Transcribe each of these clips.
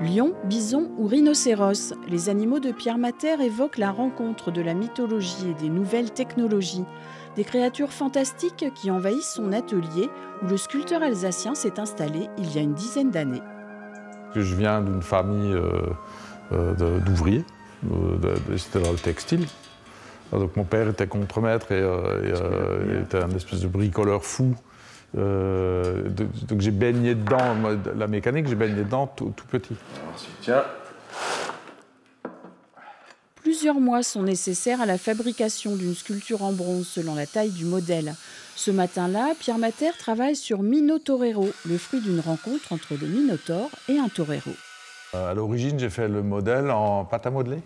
Lion, bison ou rhinocéros, les animaux de Pierre Mater évoquent la rencontre de la mythologie et des nouvelles technologies. Des créatures fantastiques qui envahissent son atelier où le sculpteur alsacien s'est installé il y a une dizaine d'années. Je viens d'une famille d'ouvriers, c'était dans le textile. Donc mon père était contremaître et était un espèce de bricoleur fou. Donc j'ai baigné dedans, moi, la mécanique, j'ai baigné dedans tout petit. Tiens. Plusieurs mois sont nécessaires à la fabrication d'une sculpture en bronze selon la taille du modèle. Ce matin-là, Pierre Mater travaille sur Minotaurero, le fruit d'une rencontre entre le Minotaure et un torero. À l'origine, j'ai fait le modèle en pâte à modeler.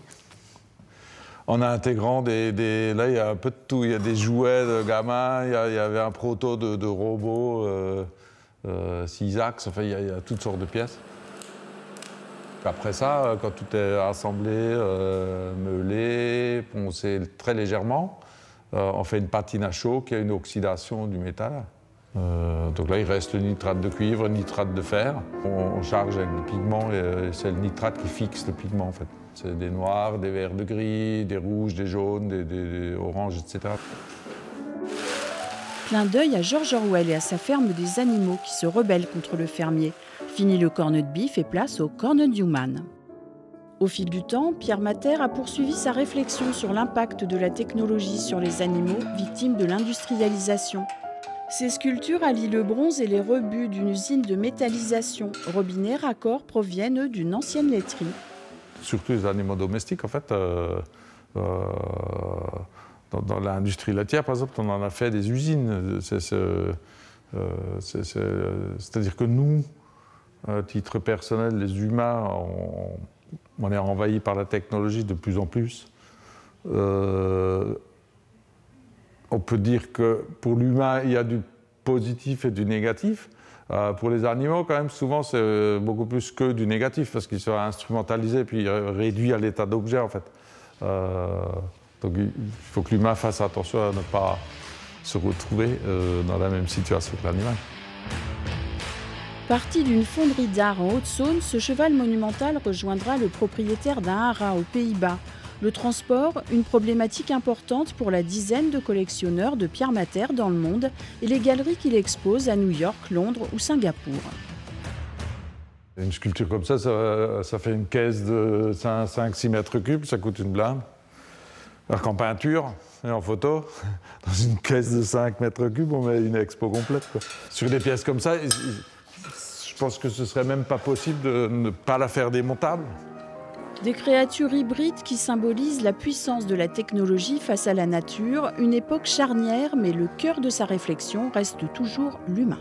En intégrant là, il y a un peu de tout. Il y a des jouets de gamins, il y avait un proto de robot, 6 axes, enfin, il y a toutes sortes de pièces. Après ça, quand tout est assemblé, meulé, poncé très légèrement, on fait une patine à chaud qui a une oxydation du métal. Donc là, il reste le nitrate de cuivre, le nitrate de fer. On charge avec des pigments et c'est le nitrate qui fixe le pigment en fait. C'est des noirs, des verts de gris, des rouges, des jaunes, des oranges, etc. Clin d'œil à George Orwell et à sa ferme des animaux qui se rebellent contre le fermier. Fini le corned beef et place au corned human. Au fil du temps, Pierre Mater a poursuivi sa réflexion sur l'impact de la technologie sur les animaux victimes de l'industrialisation. Ses sculptures allient le bronze et les rebuts d'une usine de métallisation. Robinets, raccords proviennent d'une ancienne laiterie. Surtout les animaux domestiques, en fait, dans l'industrie laitière, par exemple, on en a fait des usines. C'est-à-dire que nous, à titre personnel, les humains, on est envahis par la technologie de plus en plus. On peut dire que pour l'humain, il y a du positif et du négatif. Pour les animaux, quand même, souvent, c'est beaucoup plus que du négatif, parce qu'ils sont instrumentalisés puis réduits à l'état d'objet, en fait. Donc il faut que l'humain fasse attention à ne pas se retrouver dans la même situation que l'animal. Parti d'une fonderie d'art en Haute-Saône, ce cheval monumental rejoindra le propriétaire d'un haras aux Pays-Bas. Le transport, une problématique importante pour la dizaine de collectionneurs de Pierre Mater dans le monde et les galeries qu'il expose à New York, Londres ou Singapour. Une sculpture comme ça fait une caisse de 5-6 mètres cubes, ça coûte une blinde. Alors qu'en peinture et en photo, dans une caisse de 5 mètres cubes, on met une expo complète, quoi. Sur des pièces comme ça, je pense que ce serait même pas possible de ne pas la faire démontable. Des créatures hybrides qui symbolisent la puissance de la technologie face à la nature, une époque charnière, mais le cœur de sa réflexion reste toujours l'humain.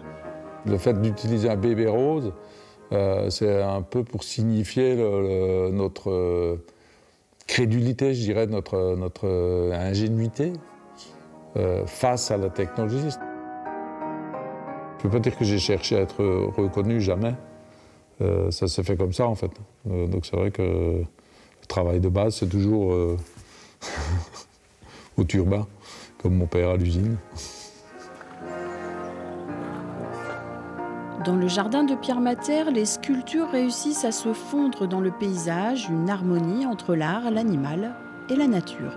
Le fait d'utiliser un bébé rose, c'est un peu pour signifier notre crédulité, je dirais, notre ingénuité face à la technologie. Je ne peux pas dire que j'ai cherché à être reconnu, jamais. Ça s'est fait comme ça, en fait. Donc c'est vrai que le travail de base, c'est toujours au turbin, comme mon père à l'usine. Dans le jardin de Pierre Mater, les sculptures réussissent à se fondre dans le paysage, une harmonie entre l'art, l'animal et la nature.